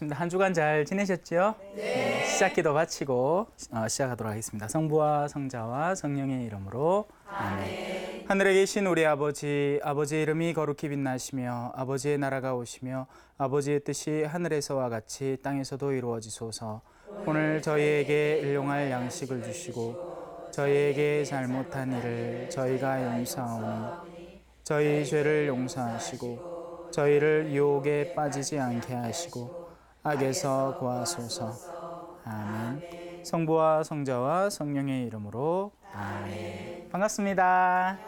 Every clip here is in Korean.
반갑습니다. 한 주간 잘 지내셨죠? 네. 시작기도 마치고 시작하도록 하겠습니다. 성부와 성자와 성령의 이름으로 아멘. 하늘에 계신 우리 아버지, 아버지의 이름이 거룩히 빛나시며 아버지의 나라가 오시며 아버지의 뜻이 하늘에서와 같이 땅에서도 이루어지소서. 오늘 저희에게 일용할 양식을 주시고 저희에게 잘못한 일을 저희가 용서하오니 저희 죄를 용서하시고 저희를 유혹에 빠지지 않게 하시고 악에서 구하소서. 아멘. 성부와 성자와 성령의 이름으로 아멘. 반갑습니다.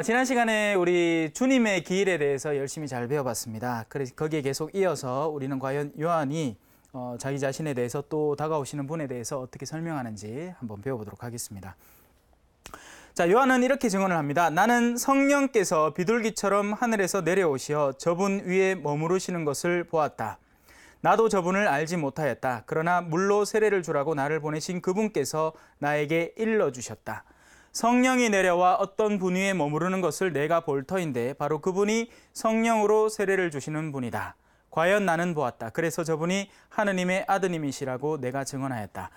지난 시간에 우리 주님의 기일에 대해서 열심히 잘 배워봤습니다. 그래서 거기에 계속 이어서 우리는 과연 요한이 자기 자신에 대해서 또 다가오시는 분에 대해서 어떻게 설명하는지 한번 배워보도록 하겠습니다. 자, 요한은 이렇게 증언을 합니다. 나는 성령께서 비둘기처럼 하늘에서 내려오시어 저분 위에 머무르시는 것을 보았다. 나도 저분을 알지 못하였다. 그러나 물로 세례를 주라고 나를 보내신 그분께서 나에게 일러주셨다. 성령이 내려와 어떤 분 위에 머무르는 것을 내가 볼 터인데 바로 그분이 성령으로 세례를 주시는 분이다. 과연 나는 보았다. 그래서 저분이 하느님의 아드님이시라고 내가 증언하였다.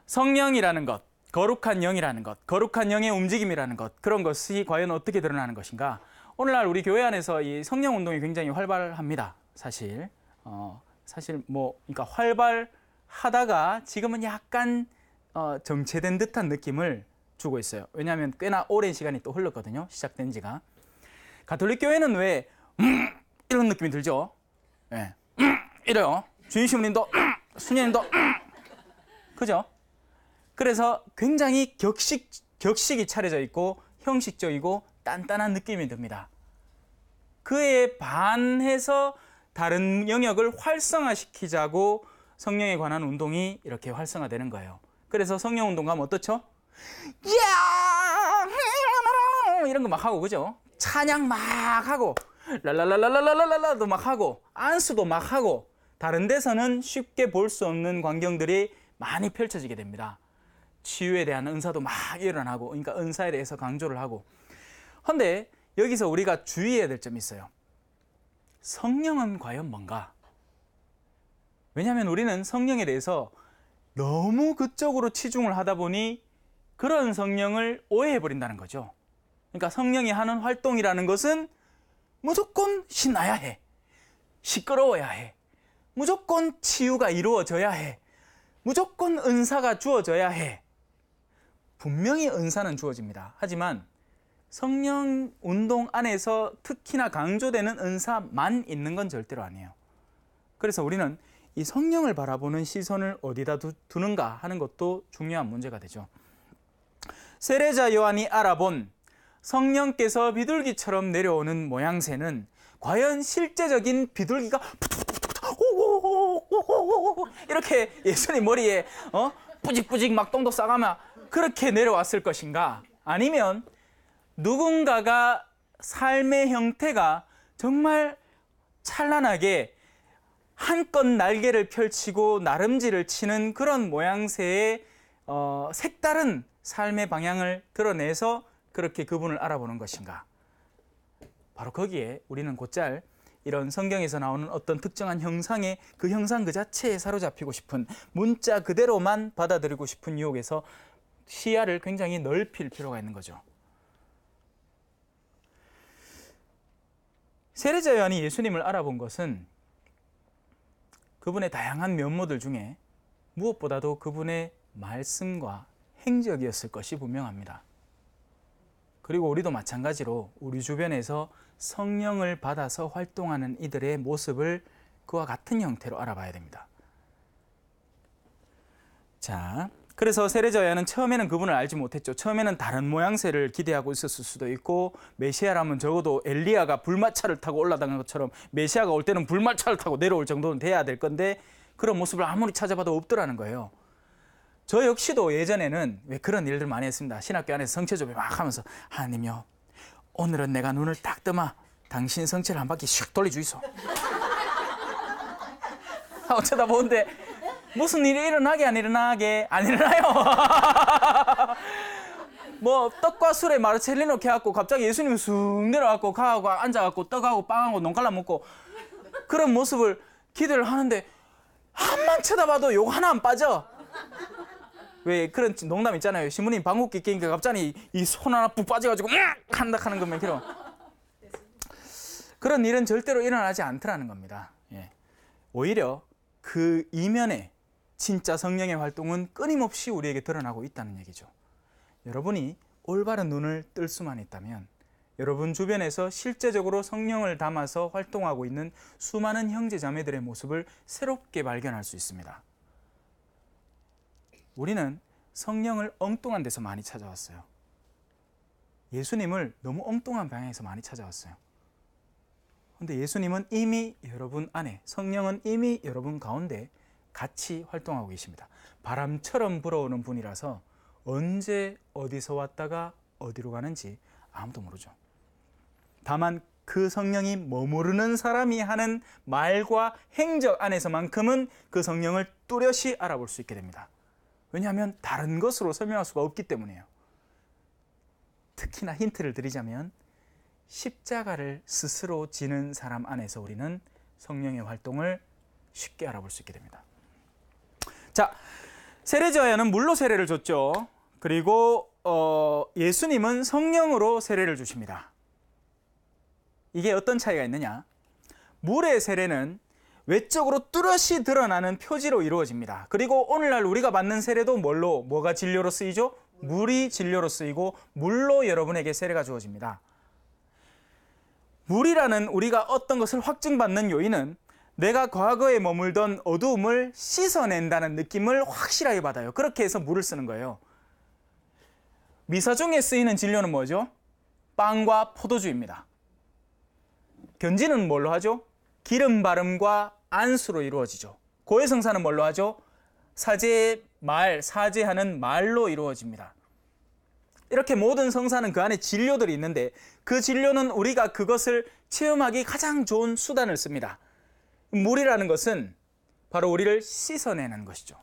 성령이라는 것, 거룩한 영이라는 것, 거룩한 영의 움직임이라는 것, 그런 것이 과연 어떻게 드러나는 것인가? 오늘날 우리 교회 안에서 이 성령 운동이 굉장히 활발합니다. 사실 그러니까 활발하다가 지금은 약간 정체된 듯한 느낌을 주고 있어요. 왜냐하면 꽤나 오랜 시간이 또 흘렀거든요. 시작된 지가. 가톨릭 교회는 왜 이런 느낌이 들죠? 네. 이래요. 주인시모님도 수녀님도 그죠? 그래서 굉장히 격식이 차려져 있고 형식적이고 단단한 느낌이 듭니다. 그에 반해서 다른 영역을 활성화시키자고 성령에 관한 운동이 이렇게 활성화되는 거예요. 그래서 성령 운동 가면 어떻죠? 이런 거 막 하고 그죠? 찬양 막 하고 랄랄랄랄랄랄랄라도 막 하고 안수도 막 하고 다른 데서는 쉽게 볼 수 없는 광경들이 많이 펼쳐지게 됩니다. 치유에 대한 은사도 막 일어나고, 그러니까 은사에 대해서 강조를 하고. 그런데 여기서 우리가 주의해야 될 점이 있어요. 성령은 과연 뭔가? 왜냐하면 우리는 성령에 대해서 너무 그쪽으로 치중을 하다 보니 그런 성령을 오해해버린다는 거죠. 그러니까 성령이 하는 활동이라는 것은 무조건 신나야 해. 시끄러워야 해. 무조건 치유가 이루어져야 해. 무조건 은사가 주어져야 해. 분명히 은사는 주어집니다. 하지만 성령 운동 안에서 특히나 강조되는 은사만 있는 건 절대로 아니에요. 그래서 우리는 이 성령을 바라보는 시선을 어디다 두는가 하는 것도 중요한 문제가 되죠. 세례자 요한이 알아본 성령께서 비둘기처럼 내려오는 모양새는 과연 실제적인 비둘기가 이렇게 예수님 머리에 뿌직뿌직 막 똥도 싸가며 그렇게 내려왔을 것인가? 아니면 누군가가 삶의 형태가 정말 찬란하게 한껏 날개를 펼치고 나름지를 치는 그런 모양새의 색다른 삶의 방향을 드러내서 그렇게 그분을 알아보는 것인가? 바로 거기에 우리는 곧잘 이런 성경에서 나오는 어떤 특정한 형상의 그 형상 그 자체에 사로잡히고 싶은, 문자 그대로만 받아들이고 싶은 유혹에서 시야를 굉장히 넓힐 필요가 있는 거죠. 세례자 요한이 예수님을 알아본 것은 그분의 다양한 면모들 중에 무엇보다도 그분의 말씀과 행적이었을 것이 분명합니다. 그리고 우리도 마찬가지로 우리 주변에서 성령을 받아서 활동하는 이들의 모습을 그와 같은 형태로 알아봐야 됩니다. 자, 그래서 세례자 요한은 처음에는 그분을 알지 못했죠. 처음에는 다른 모양새를 기대하고 있었을 수도 있고, 메시아라면 적어도 엘리야가 불마차를 타고 올라간 것처럼 메시아가 올 때는 불마차를 타고 내려올 정도는 돼야 될 건데 그런 모습을 아무리 찾아봐도 없더라는 거예요. 저 역시도 예전에는 왜 그런 일들 많이 했습니다. 신학교 안에서 성체조회 막 하면서, 하나님요, 오늘은 내가 눈을 딱 뜨마 당신 성체를 한 바퀴 슉 돌려주이소. 어쩌다 보는데 무슨 일이 일어나게 안 일어나게 안 일어나요. 뭐 떡과 술에 마르첼리노 해갖고 갑자기 예수님이 쑥 내려갖고 가고 앉아갖고 떡하고 빵하고 논 갈라 먹고 그런 모습을 기도를 하는데 한만 쳐다봐도 욕 하나 안 빠져. 왜 그런 농담 있잖아요. 신부님 방귀 끼니까 갑자기 이 손 하나 푹 빠져가지고 한다 하는 것만 그런. 그런 일은 절대로 일어나지 않더라는 겁니다. 예. 오히려 그 이면에 진짜 성령의 활동은 끊임없이 우리에게 드러나고 있다는 얘기죠. 여러분이 올바른 눈을 뜰 수만 있다면 여러분 주변에서 실제적으로 성령을 담아서 활동하고 있는 수많은 형제 자매들의 모습을 새롭게 발견할 수 있습니다. 우리는 성령을 엉뚱한 데서 많이 찾아왔어요. 예수님을 너무 엉뚱한 방향에서 많이 찾아왔어요. 그런데 예수님은 이미 여러분 안에, 성령은 이미 여러분 가운데 같이 활동하고 계십니다. 바람처럼 불어오는 분이라서 언제 어디서 왔다가 어디로 가는지 아무도 모르죠. 다만 그 성령이 머무르는 사람이 하는 말과 행적 안에서만큼은 그 성령을 뚜렷이 알아볼 수 있게 됩니다. 왜냐하면 다른 것으로 설명할 수가 없기 때문이에요. 특히나 힌트를 드리자면 십자가를 스스로 지는 사람 안에서 우리는 성령의 활동을 쉽게 알아볼 수 있게 됩니다. 자, 세례자야는 물로 세례를 줬죠. 그리고 예수님은 성령으로 세례를 주십니다. 이게 어떤 차이가 있느냐? 물의 세례는 외적으로 뚜렷이 드러나는 표지로 이루어집니다. 그리고 오늘날 우리가 받는 세례도 뭐가 진료로 쓰이죠? 물이 진료로 쓰이고 물로 여러분에게 세례가 주어집니다. 물이라는 우리가 어떤 것을 확증받는 요인은 내가 과거에 머물던 어두움을 씻어낸다는 느낌을 확실하게 받아요. 그렇게 해서 물을 쓰는 거예요. 미사 중에 쓰이는 진료는 뭐죠? 빵과 포도주입니다. 견지는 뭘로 하죠? 기름 바름과 안수로 이루어지죠. 고해성사는 뭘로 하죠? 사제하는 말로 이루어집니다. 이렇게 모든 성사는 그 안에 진료들이 있는데 그 진료는 우리가 그것을 체험하기 가장 좋은 수단을 씁니다. 물이라는 것은 바로 우리를 씻어내는 것이죠.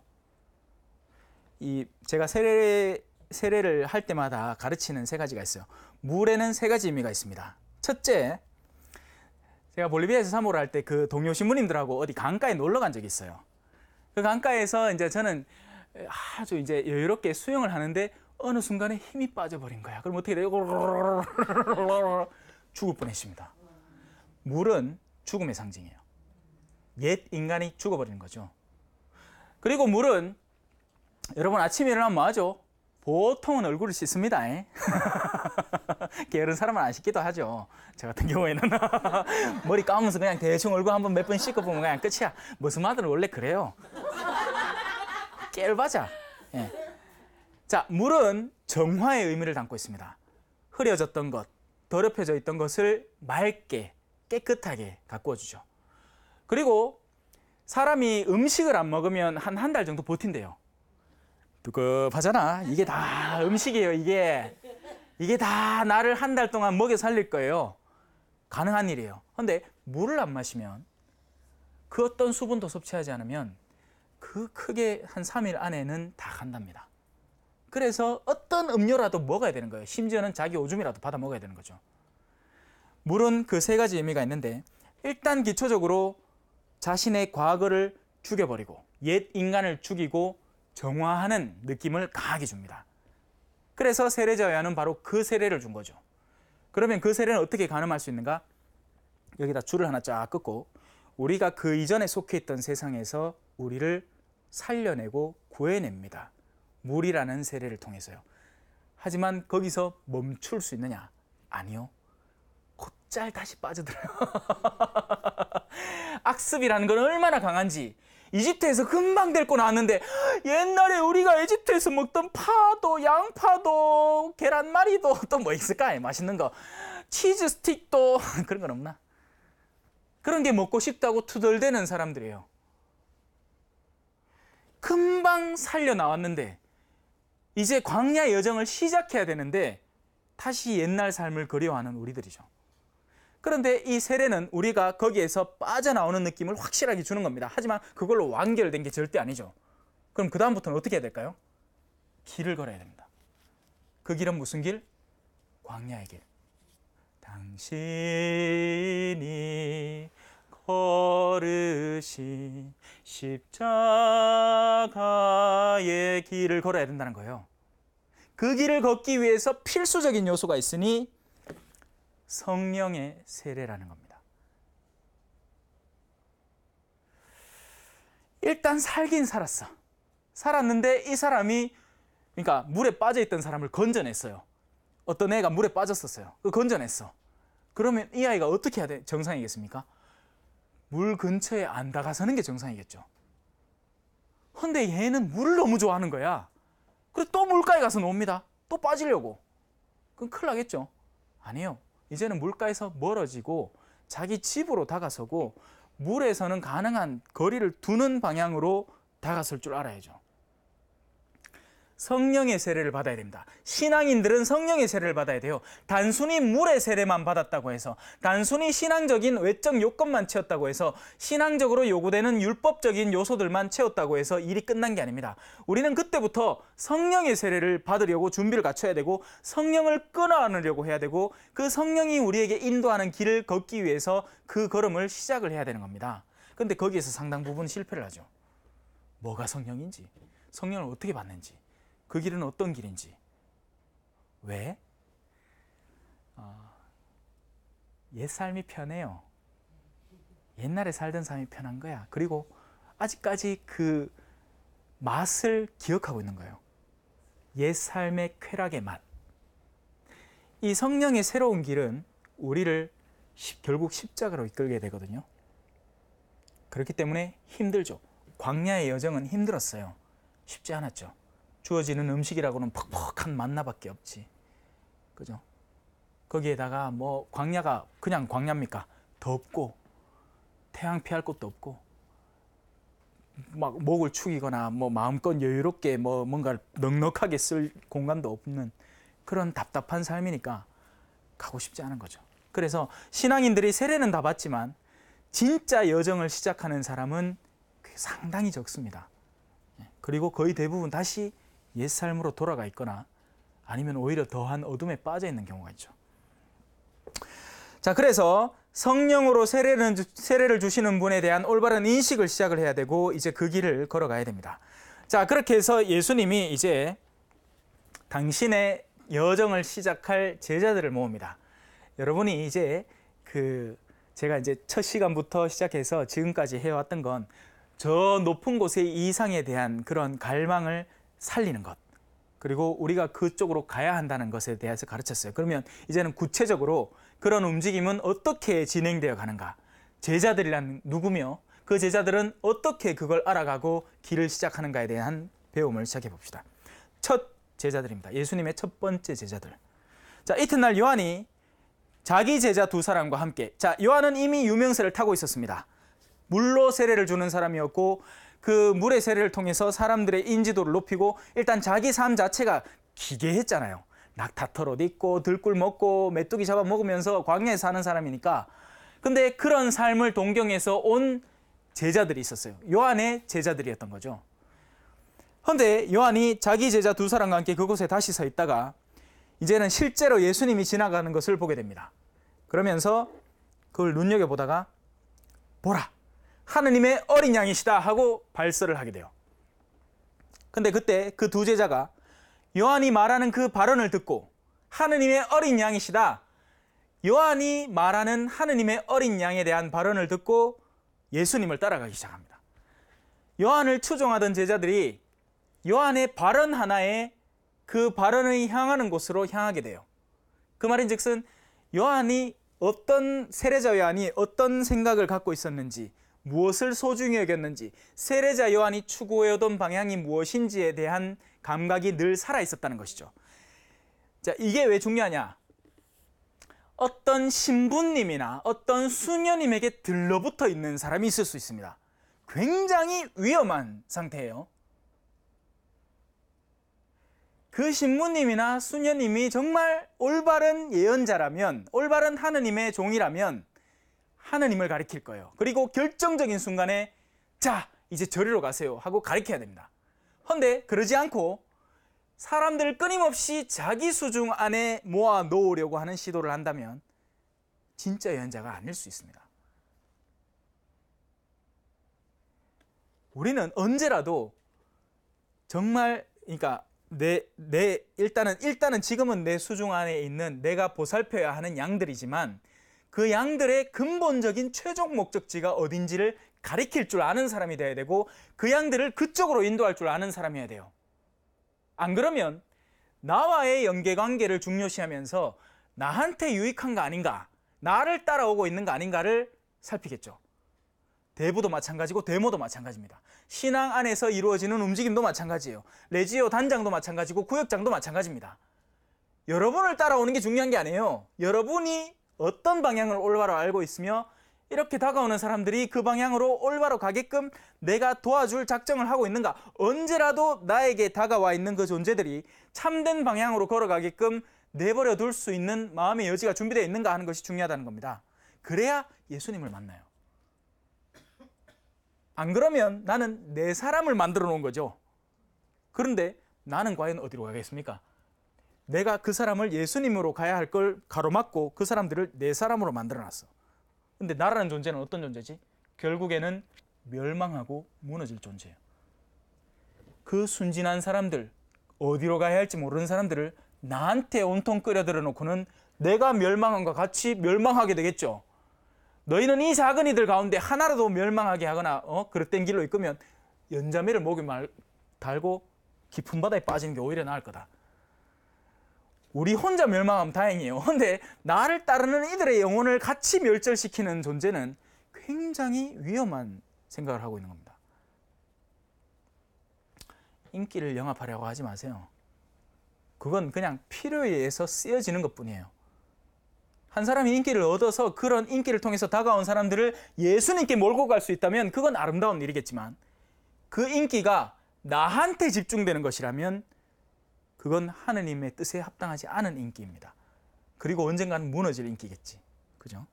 제가 세례를 할 때마다 가르치는 세 가지가 있어요. 물에는 세 가지 의미가 있습니다. 첫째, 제가 볼리비아에서 사모를 할 때 그 동료 신부님들하고 어디 강가에 놀러 간 적이 있어요. 그 강가에서 이제 저는 아주 이제 여유롭게 수영을 하는데 어느 순간에 힘이 빠져버린 거야. 그럼 어떻게 돼요? 죽을 뻔했습니다. 물은 죽음의 상징이에요. 옛 인간이 죽어버리는 거죠. 그리고 물은 여러분 아침에 일어나면 뭐 하죠? 보통은 얼굴을 씻습니다. 게으른 사람은 안 씻기도 하죠. 저 같은 경우에는 머리 감으면서 그냥 대충 얼굴 한번 몇 번 씻어보면 그냥 끝이야. 무슨 마들은 원래 그래요. 깨알바자. 예. 자, 물은 정화의 의미를 담고 있습니다. 흐려졌던 것, 더럽혀져 있던 것을 맑게, 깨끗하게 가꾸어주죠. 그리고 사람이 음식을 안 먹으면 한 달 정도 버틴대요. 두껍하잖아. 이게 다 음식이에요. 이게 다 나를 한 달 동안 먹여 살릴 거예요. 가능한 일이에요. 그런데 물을 안 마시면 그 어떤 수분도 섭취하지 않으면 그 크게 한 3일 안에는 다 간답니다. 그래서 어떤 음료라도 먹어야 되는 거예요. 심지어는 자기 오줌이라도 받아 먹어야 되는 거죠. 물은 그 세 가지 의미가 있는데 일단 기초적으로 자신의 과거를 죽여버리고 옛 인간을 죽이고 정화하는 느낌을 강하게 줍니다. 그래서 세례자 요한은 바로 그 세례를 준 거죠. 그러면 그 세례는 어떻게 가늠할 수 있는가? 여기다 줄을 하나 쫙 긋고 우리가 그 이전에 속해 있던 세상에서 우리를 살려내고 구해냅니다. 물이라는 세례를 통해서요. 하지만 거기서 멈출 수 있느냐? 아니요. 곧잘 다시 빠져들어요. 악습이라는 건 얼마나 강한지 이집트에서 금방 데리고 나왔는데 옛날에 우리가 이집트에서 먹던 파도, 양파도, 계란말이도 또 뭐 있을까? 맛있는 거. 치즈 스틱도 그런 건 없나? 그런 게 먹고 싶다고 투덜대는 사람들이에요. 금방 살려 나왔는데 이제 광야 여정을 시작해야 되는데 다시 옛날 삶을 그리워하는 우리들이죠. 그런데 이 세례는 우리가 거기에서 빠져나오는 느낌을 확실하게 주는 겁니다. 하지만 그걸로 완결된 게 절대 아니죠. 그럼 그 다음부터는 어떻게 해야 될까요? 길을 걸어야 됩니다. 그 길은 무슨 길? 광야의 길. 당신이 걸으신 십자가의 길을 걸어야 된다는 거예요. 그 길을 걷기 위해서 필수적인 요소가 있으니 성령의 세례라는 겁니다. 일단 살긴 살았어. 살았는데 이 사람이, 그러니까 물에 빠져있던 사람을 건져냈어요. 어떤 애가 물에 빠졌었어요. 건져냈어. 그러면 이 아이가 어떻게 해야 돼? 정상이겠습니까? 물 근처에 안 다가서는 게 정상이겠죠. 근데 얘는 물을 너무 좋아하는 거야. 그래서 또 물가에 가서 놉니다. 또 빠지려고. 그럼 큰일 나겠죠? 아니에요. 이제는 물가에서 멀어지고 자기 집으로 다가서고 물에서는 가능한 거리를 두는 방향으로 다가설 줄 알아야죠. 성령의 세례를 받아야 됩니다. 신앙인들은 성령의 세례를 받아야 돼요. 단순히 물의 세례만 받았다고 해서, 단순히 신앙적인 외적 요건만 채웠다고 해서, 신앙적으로 요구되는 율법적인 요소들만 채웠다고 해서 일이 끝난 게 아닙니다. 우리는 그때부터 성령의 세례를 받으려고 준비를 갖춰야 되고, 성령을 끌어안으려고 해야 되고, 그 성령이 우리에게 인도하는 길을 걷기 위해서 그 걸음을 시작을 해야 되는 겁니다. 그런데 거기에서 상당 부분 실패를 하죠. 뭐가 성령인지, 성령을 어떻게 받는지, 그 길은 어떤 길인지. 왜? 옛 삶이 편해요. 옛날에 살던 삶이 편한 거야. 그리고 아직까지 그 맛을 기억하고 있는 거예요. 옛 삶의 쾌락의 맛. 이 성령의 새로운 길은 우리를 결국 십자가로 이끌게 되거든요. 그렇기 때문에 힘들죠. 광야의 여정은 힘들었어요. 쉽지 않았죠. 주어지는 음식이라고는 퍽퍽한 만나밖에 없지. 그죠? 거기에다가 뭐 광야가 그냥 광야입니까? 덥고 태양 피할 곳도 없고 막 목을 축이거나 뭐 마음껏 여유롭게 뭐 뭔가를 넉넉하게 쓸 공간도 없는 그런 답답한 삶이니까 가고 싶지 않은 거죠. 그래서 신앙인들이 세례는 다 받지만 진짜 여정을 시작하는 사람은 상당히 적습니다. 그리고 거의 대부분 다시 옛삶으로 돌아가 있거나 아니면 오히려 더한 어둠에 빠져 있는 경우가 있죠. 자, 그래서 성령으로 세례를 주시는 분에 대한 올바른 인식을 시작을 해야 되고 이제 그 길을 걸어가야 됩니다. 자, 그렇게 해서 예수님이 이제 당신의 여정을 시작할 제자들을 모읍니다. 여러분이 이제 제가 이제 첫 시간부터 시작해서 지금까지 해왔던 건 저 높은 곳의 이상에 대한 그런 갈망을 살리는 것, 그리고 우리가 그쪽으로 가야 한다는 것에 대해서 가르쳤어요. 그러면 이제는 구체적으로 그런 움직임은 어떻게 진행되어 가는가, 제자들이란 누구며 그 제자들은 어떻게 그걸 알아가고 길을 시작하는가에 대한 배움을 시작해 봅시다. 첫 제자들입니다. 예수님의 첫 번째 제자들. 자, 이튿날 요한이 자기 제자 두 사람과 함께, 자, 요한은 이미 유명세를 타고 있었습니다. 물로 세례를 주는 사람이었고 그 물의 세례를 통해서 사람들의 인지도를 높이고 일단 자기 삶 자체가 기괴했잖아요. 낙타털 옷 입고 들꿀 먹고 메뚜기 잡아 먹으면서 광야에 사는 사람이니까. 근데 그런 삶을 동경해서 온 제자들이 있었어요. 요한의 제자들이었던 거죠. 그런데 요한이 자기 제자 두 사람과 함께 그곳에 다시 서 있다가 이제는 실제로 예수님이 지나가는 것을 보게 됩니다. 그러면서 그걸 눈여겨보다가 보라! 하느님의 어린 양이시다 하고 발설을 하게 돼요. 근데 그때 그 두 제자가 요한이 말하는 그 발언을 듣고 하느님의 어린 양이시다, 요한이 말하는 하느님의 어린 양에 대한 발언을 듣고 예수님을 따라가기 시작합니다. 요한을 추종하던 제자들이 요한의 발언 하나에 그 발언을 향하는 곳으로 향하게 돼요. 그 말인즉슨 세례자 요한이 어떤 생각을 갖고 있었는지, 무엇을 소중히 여겼는지, 세례자 요한이 추구해오던 방향이 무엇인지에 대한 감각이 늘 살아있었다는 것이죠. 자, 이게 왜 중요하냐? 어떤 신부님이나 어떤 수녀님에게 들러붙어 있는 사람이 있을 수 있습니다. 굉장히 위험한 상태예요. 그 신부님이나 수녀님이 정말 올바른 예언자라면, 올바른 하느님의 종이라면 하느님을 가리킬 거예요. 그리고 결정적인 순간에 자, 이제 저리로 가세요 하고 가리켜야 됩니다. 그런데 그러지 않고 사람들을 끊임없이 자기 수중 안에 모아 놓으려고 하는 시도를 한다면 진짜 예언자가 아닐 수 있습니다. 우리는 언제라도 정말 그러니까 일단은 지금은 내 수중 안에 있는 내가 보살펴야 하는 양들이지만 그 양들의 근본적인 최종 목적지가 어딘지를 가리킬 줄 아는 사람이 돼야 되고 그 양들을 그쪽으로 인도할 줄 아는 사람이어야 돼요. 안 그러면 나와의 연계관계를 중요시하면서 나한테 유익한가 아닌가, 나를 따라오고 있는가 아닌가를 살피겠죠. 대부도 마찬가지고 데모도 마찬가지입니다. 신앙 안에서 이루어지는 움직임도 마찬가지예요. 레지오 단장도 마찬가지고 구역장도 마찬가지입니다. 여러분을 따라오는 게 중요한 게 아니에요. 여러분이 어떤 방향을 올바로 알고 있으며 이렇게 다가오는 사람들이 그 방향으로 올바로 가게끔 내가 도와줄 작정을 하고 있는가, 언제라도 나에게 다가와 있는 그 존재들이 참된 방향으로 걸어가게끔 내버려 둘 수 있는 마음의 여지가 준비되어 있는가 하는 것이 중요하다는 겁니다. 그래야 예수님을 만나요. 안 그러면 나는 내 사람을 만들어 놓은 거죠. 그런데 나는 과연 어디로 가겠습니까? 내가 그 사람을 예수님으로 가야 할 걸 가로막고 그 사람들을 내 사람으로 만들어 놨어. 근데 나라는 존재는 어떤 존재지? 결국에는 멸망하고 무너질 존재예요. 그 순진한 사람들, 어디로 가야 할지 모르는 사람들을 나한테 온통 끌어들여 놓고는 내가 멸망함과 같이 멸망하게 되겠죠. 너희는 이 작은 이들 가운데 하나라도 멸망하게 하거나 그릇된 길로 이끄면 연자매를 목에 달고 깊은 바다에 빠지는 게 오히려 나을 거다. 우리 혼자 멸망하면 다행이에요. 근데 나를 따르는 이들의 영혼을 같이 멸절시키는 존재는 굉장히 위험한 생각을 하고 있는 겁니다. 인기를 영합하려고 하지 마세요. 그건 그냥 필요에 의해서 쓰여지는 것뿐이에요. 한 사람이 인기를 얻어서 그런 인기를 통해서 다가온 사람들을 예수님께 몰고 갈 수 있다면 그건 아름다운 일이겠지만 그 인기가 나한테 집중되는 것이라면 그건 하느님의 뜻에 합당하지 않은 인기입니다. 그리고 언젠가는 무너질 인기겠지. 그죠?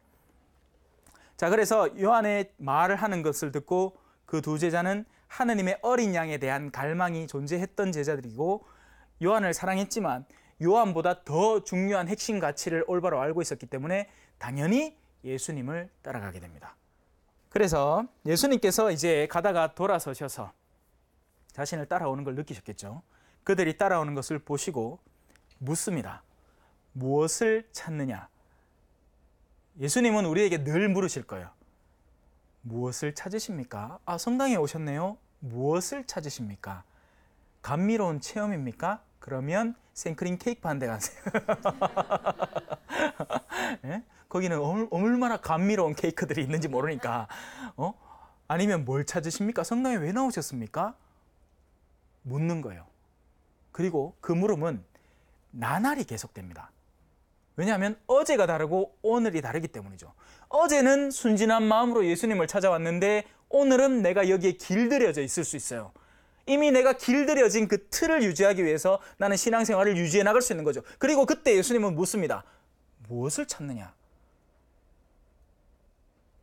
자, 그래서 요한의 말을 하는 것을 듣고 그 두 제자는 하느님의 어린 양에 대한 갈망이 존재했던 제자들이고 요한을 사랑했지만 요한보다 더 중요한 핵심 가치를 올바로 알고 있었기 때문에 당연히 예수님을 따라가게 됩니다. 그래서 예수님께서 이제 가다가 돌아서셔서 자신을 따라오는 걸 느끼셨겠죠. 그들이 따라오는 것을 보시고 묻습니다. 무엇을 찾느냐? 예수님은 우리에게 늘 물으실 거예요. 무엇을 찾으십니까? 아, 성당에 오셨네요. 무엇을 찾으십니까? 감미로운 체험입니까? 그러면 생크림 케이크 파는 데 가세요. 네? 거기는 얼마나 감미로운 케이크들이 있는지 모르니까. 아니면 뭘 찾으십니까? 성당에 왜 나오셨습니까? 묻는 거예요. 그리고 그 물음은 나날이 계속됩니다. 왜냐하면 어제가 다르고 오늘이 다르기 때문이죠. 어제는 순진한 마음으로 예수님을 찾아왔는데 오늘은 내가 여기에 길들여져 있을 수 있어요. 이미 내가 길들여진 그 틀을 유지하기 위해서 나는 신앙생활을 유지해 나갈 수 있는 거죠. 그리고 그때 예수님은 묻습니다. 무엇을 찾느냐?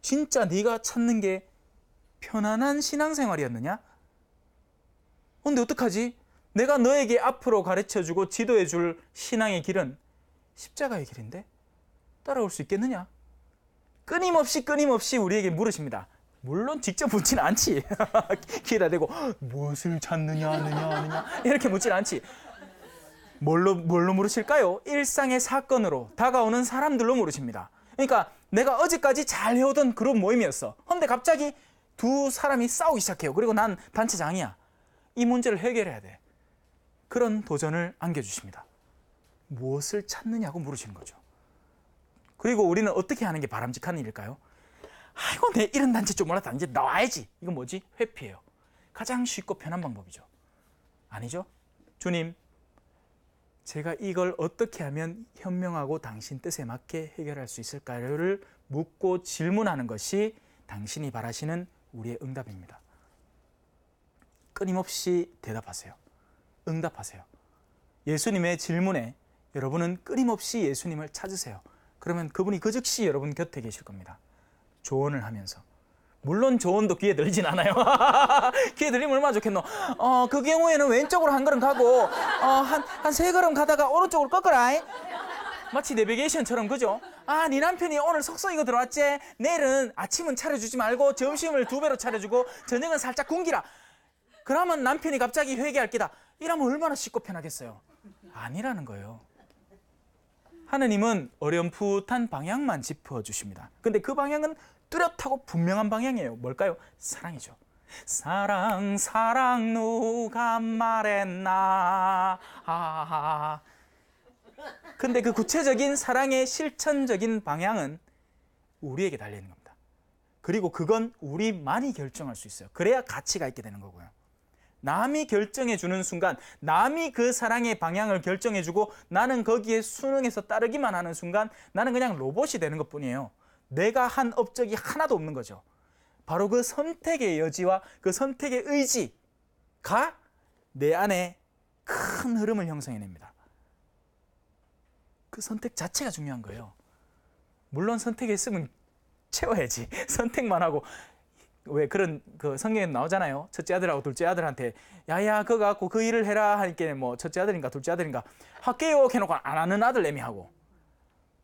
진짜 네가 찾는 게 편안한 신앙생활이었느냐? 근데 어떡하지? 내가 너에게 앞으로 가르쳐주고 지도해줄 신앙의 길은 십자가의 길인데 따라올 수 있겠느냐? 끊임없이 우리에게 물으십니다. 물론 직접 묻지는 않지. 귀에다 대고 무엇을 찾느냐 이렇게 묻지는 않지. 뭘로 물으실까요? 일상의 사건으로 다가오는 사람들로 물으십니다. 그러니까 내가 어제까지 잘 해오던 그런 모임이었어. 그런데 갑자기 두 사람이 싸우기 시작해요. 그리고 난 단체장이야. 이 문제를 해결해야 돼. 그런 도전을 안겨주십니다. 무엇을 찾느냐고 물으시는 거죠. 그리고 우리는 어떻게 하는 게 바람직한 일일까요? 아이고, 내 이런 단체 좀 몰랐다. 이제 나와야지. 이건 뭐지? 회피예요. 가장 쉽고 편한 방법이죠. 아니죠? 주님, 제가 이걸 어떻게 하면 현명하고 당신 뜻에 맞게 해결할 수 있을까요를 묻고 질문하는 것이 당신이 바라시는 우리의 응답입니다. 끊임없이 대답하세요. 응답하세요. 예수님의 질문에 여러분은 끊임없이 예수님을 찾으세요. 그러면 그분이 그 즉시 여러분 곁에 계실 겁니다. 조언을 하면서. 물론 조언도 귀에 들리진 않아요. 귀에 들리면 얼마나 좋겠노. 그 경우에는 왼쪽으로 한 걸음 가고 한 세 걸음 가다가 오른쪽으로 꺾어라. 마치 내비게이션처럼, 그죠? 아, 네 남편이 오늘 속썩이고 들어왔지? 내일은 아침은 차려주지 말고 점심을 2배로 차려주고 저녁은 살짝 굶기라. 그러면 남편이 갑자기 회개할 기다. 이러면 얼마나 쉽고 편하겠어요. 아니라는 거예요. 하느님은 어렴풋한 방향만 짚어주십니다. 근데 그 방향은 뚜렷하고 분명한 방향이에요. 뭘까요? 사랑이죠. 사랑 사랑 누가 말했나. 근데 그 구체적인 사랑의 실천적인 방향은 우리에게 달려있는 겁니다. 그리고 그건 우리만이 결정할 수 있어요. 그래야 가치가 있게 되는 거고요. 남이 결정해 주는 순간, 남이 그 사랑의 방향을 결정해 주고 나는 거기에 순응해서 따르기만 하는 순간 나는 그냥 로봇이 되는 것뿐이에요. 내가 한 업적이 하나도 없는 거죠. 바로 그 선택의 여지와 그 선택의 의지가 내 안에 큰 흐름을 형성해냅니다. 그 선택 자체가 중요한 거예요. 물론 선택했으면 채워야지. 선택만 하고, 왜 그런 그 성경에 나오잖아요. 첫째 아들하고 둘째 아들한테 야야 그거 갖고 그 일을 해라 하니까 뭐 첫째 아들인가 둘째 아들인가 할게요 해놓고 안 하는 아들 내미하고,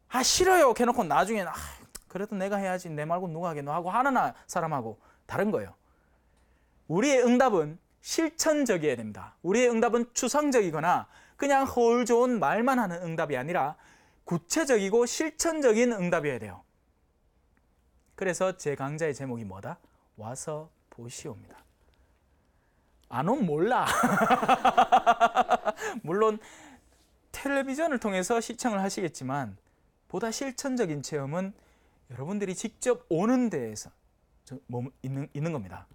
아 싫어요 해놓고 나중에는 그래도 내가 해야지 내 말고 누가 하겠노 하고 하는 사람하고 다른 거예요. 우리의 응답은 실천적이어야 됩니다. 우리의 응답은 추상적이거나 그냥 허울 좋은 말만 하는 응답이 아니라 구체적이고 실천적인 응답이어야 돼요. 그래서 제 강좌의 제목이 뭐다? 와서 보시오입니다. 안 오면 몰라. 물론 텔레비전을 통해서 시청을 하시겠지만 보다 실천적인 체험은 여러분들이 직접 오는 데에서 있는 겁니다.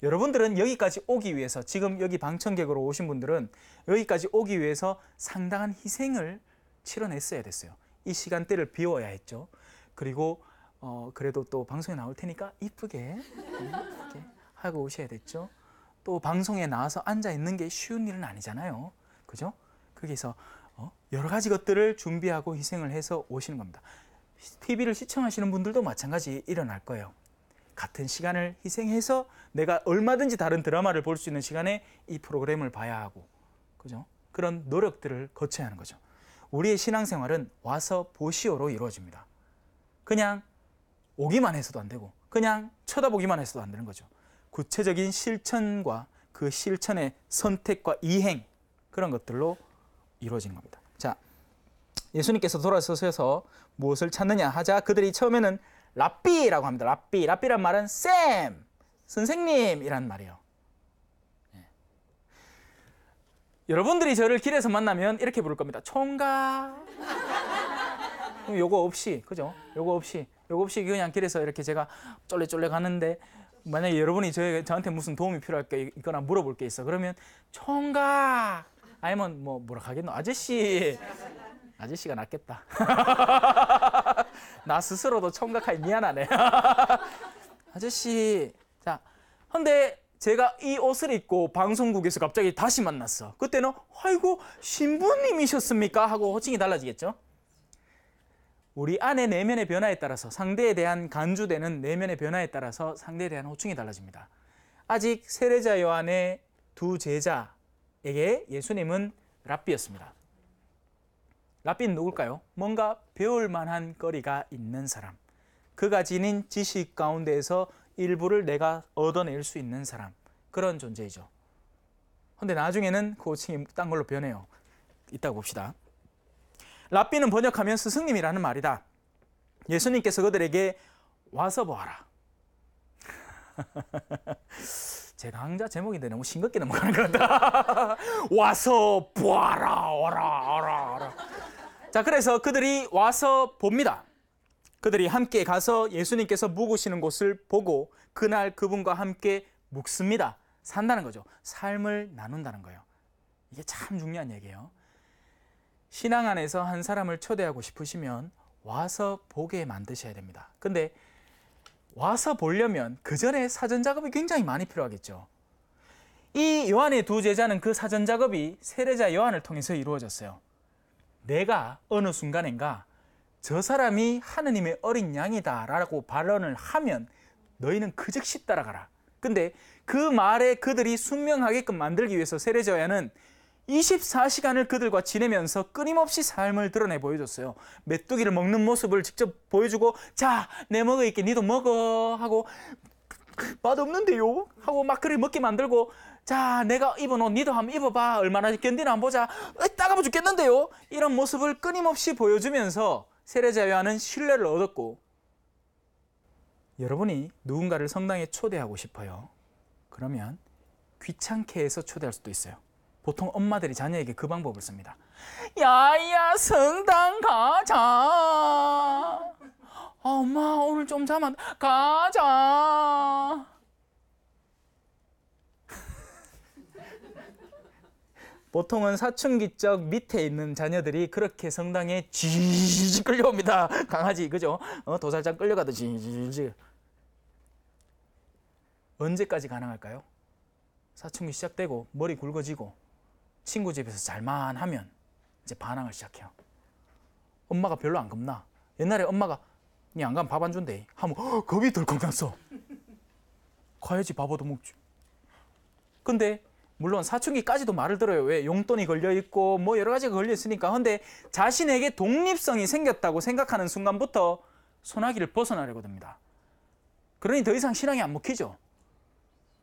여러분들은 여기까지 오기 위해서, 지금 여기 방청객으로 오신 분들은 여기까지 오기 위해서 상당한 희생을 치러냈어야 됐어요. 이 시간대를 비워야 했죠. 그리고 그래도 또 방송에 나올 테니까 이쁘게 하고 오셔야 됐죠. 또 방송에 나와서 앉아 있는 게 쉬운 일은 아니잖아요. 그죠? 거기서 여러 가지 것들을 준비하고 희생을 해서 오시는 겁니다. TV를 시청하시는 분들도 마찬가지 일어날 거예요. 같은 시간을 희생해서 내가 얼마든지 다른 드라마를 볼 수 있는 시간에 이 프로그램을 봐야 하고, 그죠? 그런 노력들을 거쳐야 하는 거죠. 우리의 신앙생활은 와서 보시오로 이루어집니다. 그냥 오기만 해서도 안 되고 그냥 쳐다보기만 해서도 안 되는 거죠. 구체적인 실천과 그 실천의 선택과 이행, 그런 것들로 이루어지는 겁니다. 자, 예수님께서 돌아서셔서 무엇을 찾느냐 하자 그들이 처음에는 랍비라고 합니다. 랍비란 말은 쌤, 선생님이란 말이에요. 여러분들이 저를 길에서 만나면 이렇게 부를 겁니다. 총각. 요거 없이, 그죠? 요거 없이 그냥 길에서 이렇게 제가 쫄래쫄래 가는데 만약에 여러분이 저한테 무슨 도움이 필요할 게 있거나 물어볼 게 있어. 그러면 총각 아니면 뭐 뭐라 하겠노? 아저씨가 낫겠다. 나 스스로도 총각하기 미안하네. 아저씨. 자, 근데 제가 이 옷을 입고 방송국에서 갑자기 다시 만났어. 그때는 아이고 신부님이셨습니까? 하고 호칭이 달라지겠죠. 우리 안의 내면의 변화에 따라서, 상대에 대한 간주되는 내면의 변화에 따라서 상대에 대한 호칭이 달라집니다. 아직 세례자 요한의 두 제자에게 예수님은 랍비였습니다. 랍비는 누굴까요? 뭔가 배울 만한 거리가 있는 사람, 그가 지닌 지식 가운데에서 일부를 내가 얻어낼 수 있는 사람, 그런 존재이죠. 그런데 나중에는 그 호칭이 딴 걸로 변해요. 이따가 봅시다. 랍비는 번역하면 스승님이라는 말이다. 예수님께서 그들에게 와서 보아라. 제 강좌 제목인데 너무 싱겁게 넘어가는 것 같다. 와서 보아라, 오라. 자, 그래서 그들이 와서 봅니다. 그들이 함께 가서 예수님께서 묵으시는 곳을 보고 그날 그분과 함께 묵습니다. 산다는 거죠. 삶을 나눈다는 거예요. 이게 참 중요한 얘기예요. 신앙 안에서 한 사람을 초대하고 싶으시면 와서 보게 만드셔야 됩니다. 근데 와서 보려면 그 전에 사전 작업이 굉장히 많이 필요하겠죠. 이 요한의 두 제자는 그 사전 작업이 세례자 요한을 통해서 이루어졌어요. 내가 어느 순간인가 저 사람이 하느님의 어린 양이다 라고 발언을 하면 너희는 그 즉시 따라가라. 근데 그 말에 그들이 순명하게끔 만들기 위해서 세례자 요한은 24시간을 그들과 지내면서 끊임없이 삶을 드러내 보여줬어요. 메뚜기를 먹는 모습을 직접 보여주고, 자, 내 먹어 있게 니도 먹어 하고, 맛없는데요? 하고 막 그래 먹게 만들고, 자, 내가 입은 옷 니도 한번 입어봐. 얼마나 견디나 한번 보자. 따가워 죽겠는데요? 이런 모습을 끊임없이 보여주면서 세례자요한은 신뢰를 얻었고, 여러분이 누군가를 성당에 초대하고 싶어요. 그러면 귀찮게 해서 초대할 수도 있어요. 보통 엄마들이 자녀에게 그 방법을 씁니다. 야야, 성당 가자. 엄마 오늘 좀 자면 가자. 보통은 사춘기 적 밑에 있는 자녀들이 그렇게 성당에 지지 끌려옵니다. 강아지, 그죠? 도살장 끌려가듯이 지지. 언제까지 가능할까요? 사춘기 시작되고 머리 굵어지고 친구 집에서 잘만 하면 이제 반항을 시작해요. 엄마가 별로 안 겁나. 옛날에 엄마가 니 안 가면 밥 안 준대 하면 겁이 덜컥 났어. 가야지, 밥 얻어먹지. 근데 물론 사춘기까지도 말을 들어요. 왜? 용돈이 걸려있고 뭐 여러 가지가 걸려있으니까. 근데 자신에게 독립성이 생겼다고 생각하는 순간부터 소나기를 벗어나려고 듭니다. 그러니 더 이상 신앙이 안 먹히죠.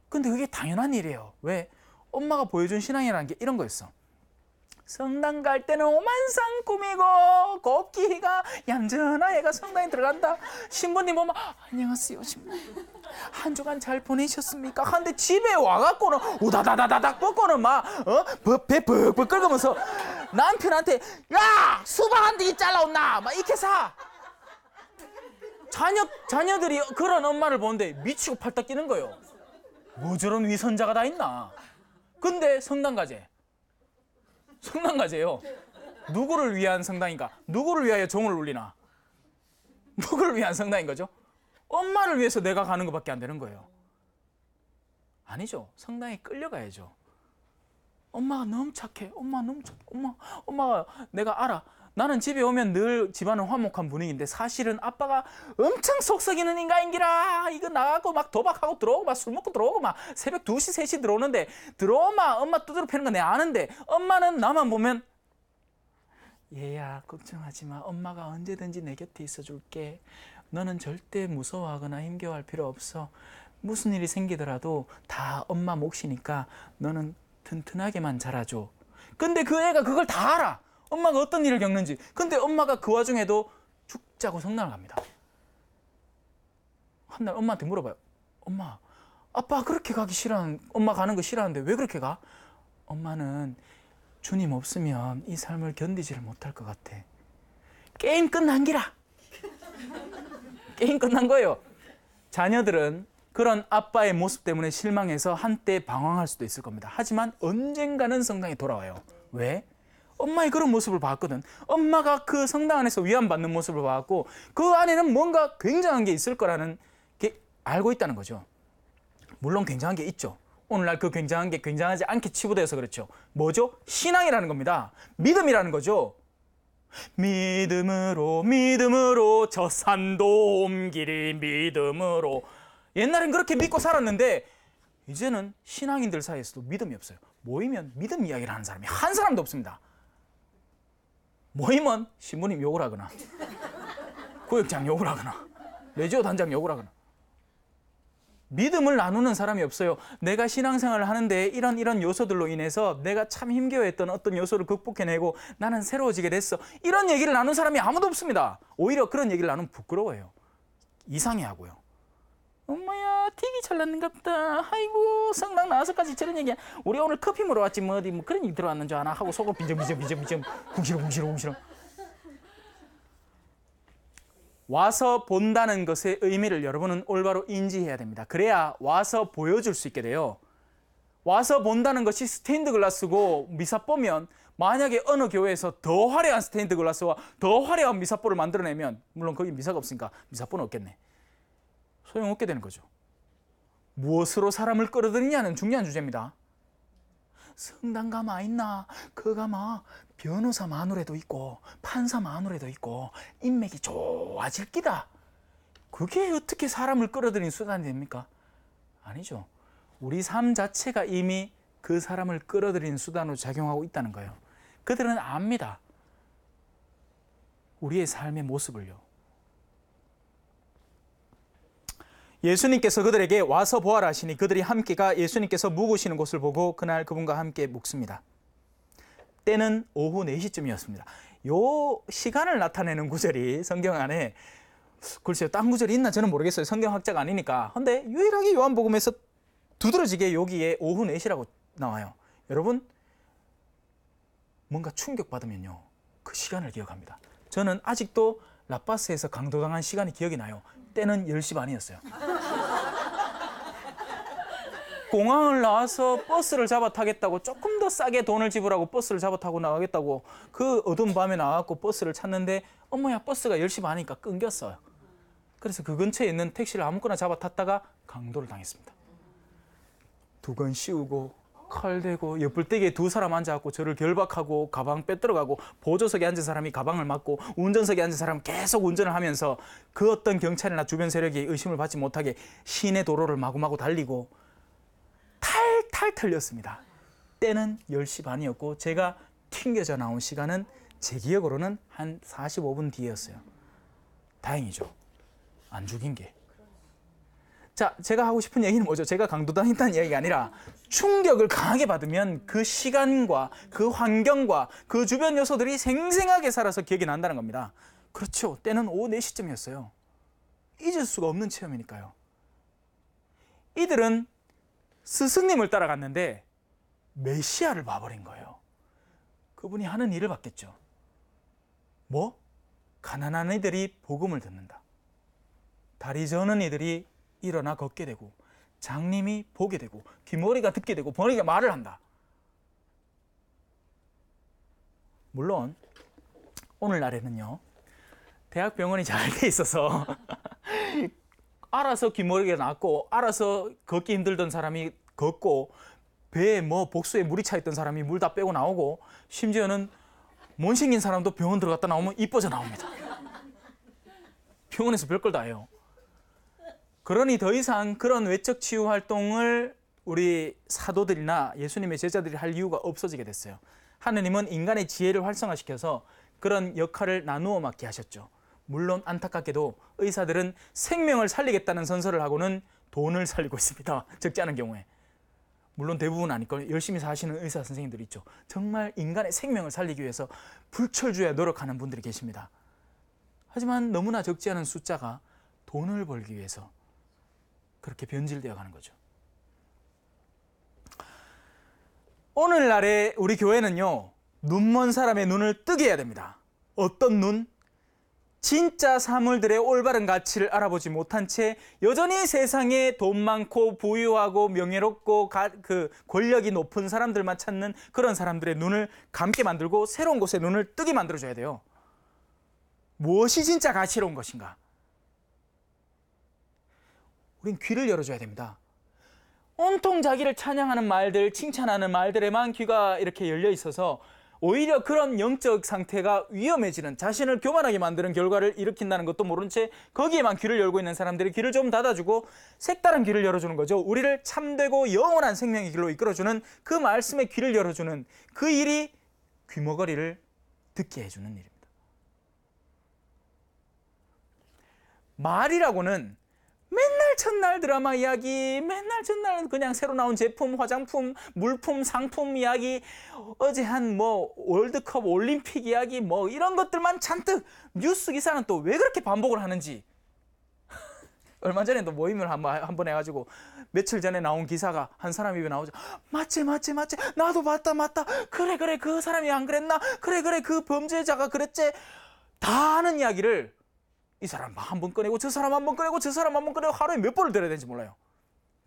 근데 그게 당연한 일이에요. 왜? 엄마가 보여준 신앙이라는 게 이런 거였어. 성당 갈 때는 오만상 꾸미고 곱기가 얌전한 애가 성당에 들어간다. 신부님 보면 안녕하세요 신부님, 한 주간 잘 보내셨습니까? 하는데 집에 와갖고는 우다다다다닥 뻗고는 막 배 벅벅 끓으면서 남편한테 야 수박 한 대 잘라온나 막 이렇게 사. 자녀들이 그런 엄마를 보는데 미치고 팔딱 뛰는 거예요. 뭐 저런 위선자가 다 있나. 근데 성당가제, 성당가제요. 누구를 위한 성당인가? 누구를 위하여 종을 울리나? 누구를 위한 성당인 거죠? 엄마를 위해서 내가 가는 것밖에 안 되는 거예요. 아니죠. 성당에 끌려가야죠. 엄마가 너무 착해. 엄마 너무 착해. 엄마가 내가 알아. 나는 집에 오면 늘 집안은 화목한 분위기인데 사실은 아빠가 엄청 속썩이는 인간인기라. 이거 나가고 막 도박하고 들어오고 막 술 먹고 들어오고 막 새벽 2시, 3시 들어오는데 들어오면 엄마 두드려 패는 거 내가 아는데 엄마는 나만 보면 얘야 걱정하지 마. 엄마가 언제든지 내 곁에 있어줄게. 너는 절대 무서워하거나 힘겨워할 필요 없어. 무슨 일이 생기더라도 다 엄마 몫이니까 너는 튼튼하게만 자라줘. 근데 그 애가 그걸 다 알아. 엄마가 어떤 일을 겪는지. 근데 엄마가 그 와중에도 죽자고 성당을 갑니다. 한 날 엄마한테 물어봐요. 엄마, 아빠 그렇게 가기 싫어하는, 엄마 가는 거 싫어하는데 왜 그렇게 가? 엄마는 주님 없으면 이 삶을 견디지를 못할 것 같아. 게임 끝난 기라. 게임 끝난 거예요. 자녀들은 그런 아빠의 모습 때문에 실망해서 한때 방황할 수도 있을 겁니다. 하지만 언젠가는 성당에 돌아와요. 왜? 엄마의 그런 모습을 봤거든. 엄마가 그 성당 안에서 위안받는 모습을 봤고 그 안에는 뭔가 굉장한 게 있을 거라는 게 알고 있다는 거죠. 물론 굉장한 게 있죠. 오늘날 그 굉장한 게 굉장하지 않게 치부되어서 그렇죠. 뭐죠? 신앙이라는 겁니다. 믿음이라는 거죠. 믿음으로 저 산도 옮기리 믿음으로. 옛날엔 그렇게 믿고 살았는데 이제는 신앙인들 사이에서도 믿음이 없어요. 모이면 믿음 이야기를 하는 사람이 한 사람도 없습니다. 모이면 신부님 욕을 하거나 구역장 욕을 하거나 레지오 단장 욕을 하거나 믿음을 나누는 사람이 없어요. 내가 신앙생활을 하는데 이런 요소들로 인해서 내가 참 힘겨워했던 어떤 요소를 극복해내고 나는 새로워지게 됐어. 이런 얘기를 나눈 사람이 아무도 없습니다. 오히려 그런 얘기를 나누면 부끄러워해요. 이상해하고요. 엄마야 되게 잘났는갑다. 아이고 성당 나와서까지 저런 얘기야. 우리 오늘 커피 먹으러 왔지 뭐 어디 뭐 그런 얘기 들어왔는 줄 아나 하고 속으로 빈정빈정 궁시렁 와서 본다는 것의 의미를 여러분은 올바로 인지해야 됩니다. 그래야 와서 보여줄 수 있게 돼요. 와서 본다는 것이 스테인드 글라스고 미사뽀면 만약에 어느 교회에서 더 화려한 스테인드 글라스와 더 화려한 미사뽀를 만들어내면 물론 거기 미사가 없으니까 미사뽀는 없겠네. 소용없게 되는 거죠. 무엇으로 사람을 끌어들이냐는 중요한 주제입니다. 성당 가마 있나? 그 가마 변호사 마누라도 있고 판사 마누라도 있고 인맥이 좋아질 기다. 그게 어떻게 사람을 끌어들이는 수단이 됩니까? 아니죠. 우리 삶 자체가 이미 그 사람을 끌어들이는 수단으로 작용하고 있다는 거예요. 그들은 압니다. 우리의 삶의 모습을요. 예수님께서 그들에게 와서 보아라 하시니 그들이 함께가 예수님께서 묵으시는 곳을 보고 그날 그분과 함께 묵습니다. 때는 오후 4시쯤이었습니다. 요 시간을 나타내는 구절이 성경 안에 글쎄요, 딴 구절이 있나 저는 모르겠어요. 성경학자가 아니니까. 근데 유일하게 요한복음에서 두드러지게 여기에 오후 4시라고 나와요. 여러분, 뭔가 충격받으면요, 그 시간을 기억합니다. 저는 아직도 라파스에서 강도당한 시간이 기억이 나요. 때는 10시 반이었어요. 공항을 나와서 버스를 잡아 타겠다고, 조금 더 싸게 돈을 지불하고 버스를 잡아 타고 나가겠다고 그 어두운 밤에 나와서 버스를 찾는데 어머야, 버스가 10시 반이니까 끊겼어요. 그래서 그 근처에 있는 택시를 아무거나 잡아 탔다가 강도를 당했습니다. 두건 씌우고 칼 대고 옆불대기에 두 사람 앉아갖고 저를 결박하고 가방 빼들어가고 보조석에 앉은 사람이 가방을 맞고 운전석에 앉은 사람은 계속 운전을 하면서 그 어떤 경찰이나 주변 세력이 의심을 받지 못하게 시내 도로를 마구마구 달리고 탈탈 털렸습니다. 때는 10시 반이었고 제가 튕겨져 나온 시간은 제 기억으로는 한 45분 뒤였어요. 다행이죠. 안 죽인 게. 자, 제가 하고 싶은 얘기는 뭐죠? 제가 강도당했다는 이야기가 아니라 충격을 강하게 받으면 그 시간과 그 환경과 그 주변 요소들이 생생하게 살아서 기억이 난다는 겁니다. 그렇죠. 때는 오후 4시쯤이었어요. 잊을 수가 없는 체험이니까요. 이들은 스승님을 따라갔는데 메시아를 봐버린 거예요. 그분이 하는 일을 봤겠죠. 뭐? 가난한 이들이 복음을 듣는다. 다리 저는 이들이 일어나 걷게 되고 장님이 보게 되고 귀머리가 듣게 되고 번역이가 말을 한다. 물론 오늘날에는요, 대학병원이 잘 돼 있어서 알아서 귀머리가 낫고 알아서 걷기 힘들던 사람이 걷고 배에 뭐 복수에 물이 차 있던 사람이 물 다 빼고 나오고 심지어는 못생긴 사람도 병원 들어갔다 나오면 이뻐져 나옵니다. 병원에서 별걸 다 해요. 그러니 더 이상 그런 외적 치유 활동을 우리 사도들이나 예수님의 제자들이 할 이유가 없어지게 됐어요. 하느님은 인간의 지혜를 활성화시켜서 그런 역할을 나누어 맡게 하셨죠. 물론 안타깝게도 의사들은 생명을 살리겠다는 선서를 하고는 돈을 살리고 있습니다. 적지 않은 경우에. 물론 대부분 아니고 열심히 사시는 의사 선생님들이 있죠. 정말 인간의 생명을 살리기 위해서 불철주야 노력하는 분들이 계십니다. 하지만 너무나 적지 않은 숫자가 돈을 벌기 위해서 그렇게 변질되어 가는 거죠. 오늘날의 우리 교회는요, 눈먼 사람의 눈을 뜨게 해야 됩니다. 어떤 눈? 진짜 사물들의 올바른 가치를 알아보지 못한 채 여전히 세상에 돈 많고 부유하고 명예롭고 그 권력이 높은 사람들만 찾는 그런 사람들의 눈을 감게 만들고 새로운 곳에 눈을 뜨게 만들어줘야 돼요. 무엇이 진짜 가치로운 것인가? 우린 귀를 열어줘야 됩니다. 온통 자기를 찬양하는 말들, 칭찬하는 말들에만 귀가 이렇게 열려 있어서 오히려 그런 영적 상태가 위험해지는, 자신을 교만하게 만드는 결과를 일으킨다는 것도 모른 채 거기에만 귀를 열고 있는 사람들이 귀를 좀 닫아주고 색다른 귀를 열어주는 거죠. 우리를 참되고 영원한 생명의 길로 이끌어주는 그 말씀에 귀를 열어주는 그 일이 귀머거리를 듣게 해주는 일입니다. 말이라고는 맨날 첫날 드라마 이야기, 맨날 첫날 그냥 새로 나온 제품, 화장품, 물품, 상품 이야기, 어제 한 뭐 월드컵, 올림픽 이야기 뭐 이런 것들만 잔뜩, 뉴스 기사는 또 왜 그렇게 반복을 하는지. 얼마 전에도 모임을 한번 해가지고 며칠 전에 나온 기사가 한 사람 입에 나오죠. 맞지 나도 맞다 그래 그 사람이 안 그랬나, 그래 그 범죄자가 그랬지. 다 하는 이야기를 이 사람 한 번 꺼내고 저 사람 한 번 꺼내고 저 사람 한 번 꺼내고 하루에 몇 번을 들어야 되는지 몰라요.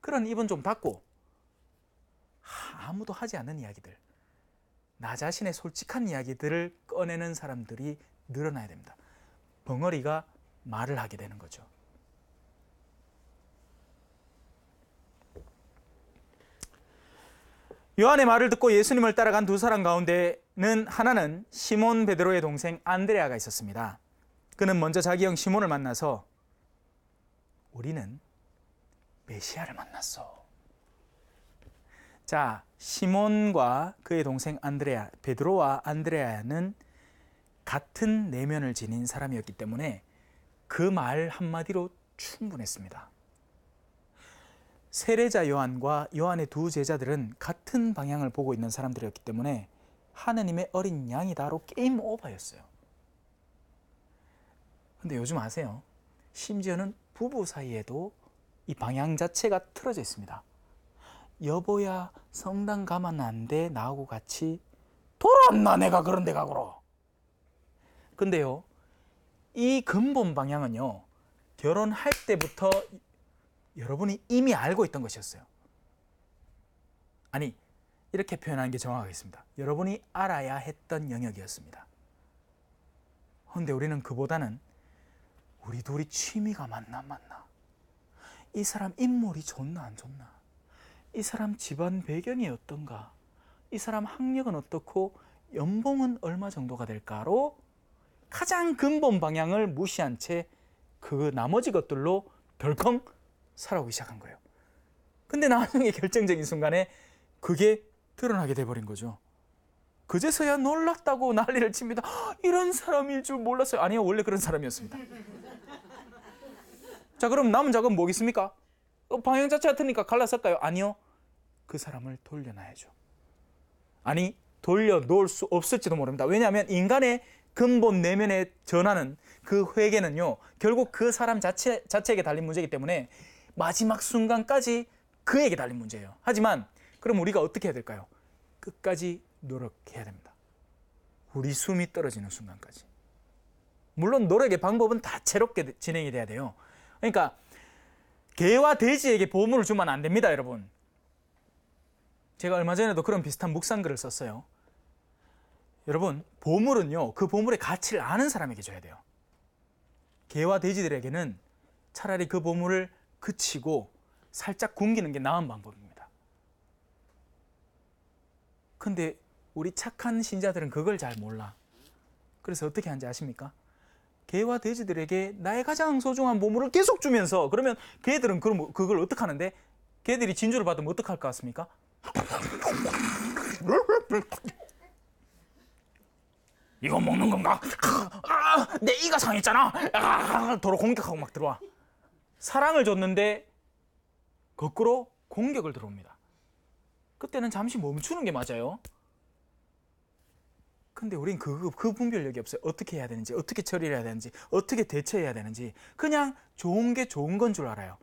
그런 입은 좀 닫고 아무도 하지 않는 이야기들, 나 자신의 솔직한 이야기들을 꺼내는 사람들이 늘어나야 됩니다. 벙어리가 말을 하게 되는 거죠. 요한의 말을 듣고 예수님을 따라간 두 사람 가운데는 하나는 시몬 베드로의 동생 안드레아가 있었습니다. 그는 먼저 자기 형 시몬을 만나서 우리는 메시아를 만났어. 자, 시몬과 그의 동생 안드레아, 베드로와 안드레아는 같은 내면을 지닌 사람이었기 때문에 그 말 한마디로 충분했습니다. 세례자 요한과 요한의 두 제자들은 같은 방향을 보고 있는 사람들이었기 때문에 하느님의 어린 양이다로 게임 오버였어요. 근데 요즘 아세요? 심지어는 부부 사이에도 이 방향 자체가 틀어져 있습니다. 여보야 성당 가면 안 돼? 나하고 같이. 돌았나 내가 그런 데 가고로. 근데요, 이 근본 방향은요, 결혼할 때부터 여러분이 이미 알고 있던 것이었어요. 아니, 이렇게 표현하는 게 정확하겠습니다. 여러분이 알아야 했던 영역이었습니다. 그런데 우리는 그보다는 우리 둘이 취미가 맞나 안 맞나, 이 사람 인물이 좋나 안 좋나, 이 사람 집안 배경이 어떤가, 이 사람 학력은 어떻고 연봉은 얼마 정도가 될까로 가장 근본 방향을 무시한 채 그 나머지 것들로 덜컹 살아오기 시작한 거예요. 근데 나중에 결정적인 순간에 그게 드러나게 돼버린 거죠. 그제서야 놀랐다고 난리를 칩니다. 이런 사람일 줄 몰랐어요. 아니요, 원래 그런 사람이었습니다. 자, 그럼 남은 작업은 뭐겠습니까? 방향 자체가 틀리니까 갈라설까요? 아니요, 그 사람을 돌려놔야죠. 아니, 돌려놓을 수 없을지도 모릅니다. 왜냐하면 인간의 근본 내면의 전환은, 그 회개는요, 결국 그 사람 자체에게 달린 문제이기 때문에 마지막 순간까지 그에게 달린 문제예요. 하지만 그럼 우리가 어떻게 해야 될까요? 끝까지 노력해야 됩니다. 우리 숨이 떨어지는 순간까지. 물론 노력의 방법은 다채롭게 진행이 돼야 돼요. 그러니까 개와 돼지에게 보물을 주면 안 됩니다, 여러분. 제가 얼마 전에도 그런 비슷한 묵상글을 썼어요. 여러분, 보물은요, 그 보물의 가치를 아는 사람에게 줘야 돼요. 개와 돼지들에게는 차라리 그 보물을 그치고 살짝 굶기는 게 나은 방법입니다. 근데 우리 착한 신자들은 그걸 잘 몰라. 그래서 어떻게 하는지 아십니까? 개와 돼지들에게 나의 가장 소중한 보물을 계속 주면서, 그러면 개들은 그걸 어떻게 하는데? 개들이 진주를 받으면 어떡할 것 같습니까? 이거 먹는 건가? 내 이가 상했잖아. 도로 공격하고 막 들어와. 사랑을 줬는데 거꾸로 공격을 들어옵니다. 그때는 잠시 멈추는 게 맞아요. 근데 우린 그 분별력이 없어요. 어떻게 해야 되는지, 어떻게 처리를 해야 되는지, 어떻게 대처해야 되는지. 그냥 좋은 게 좋은 건 줄 알아요.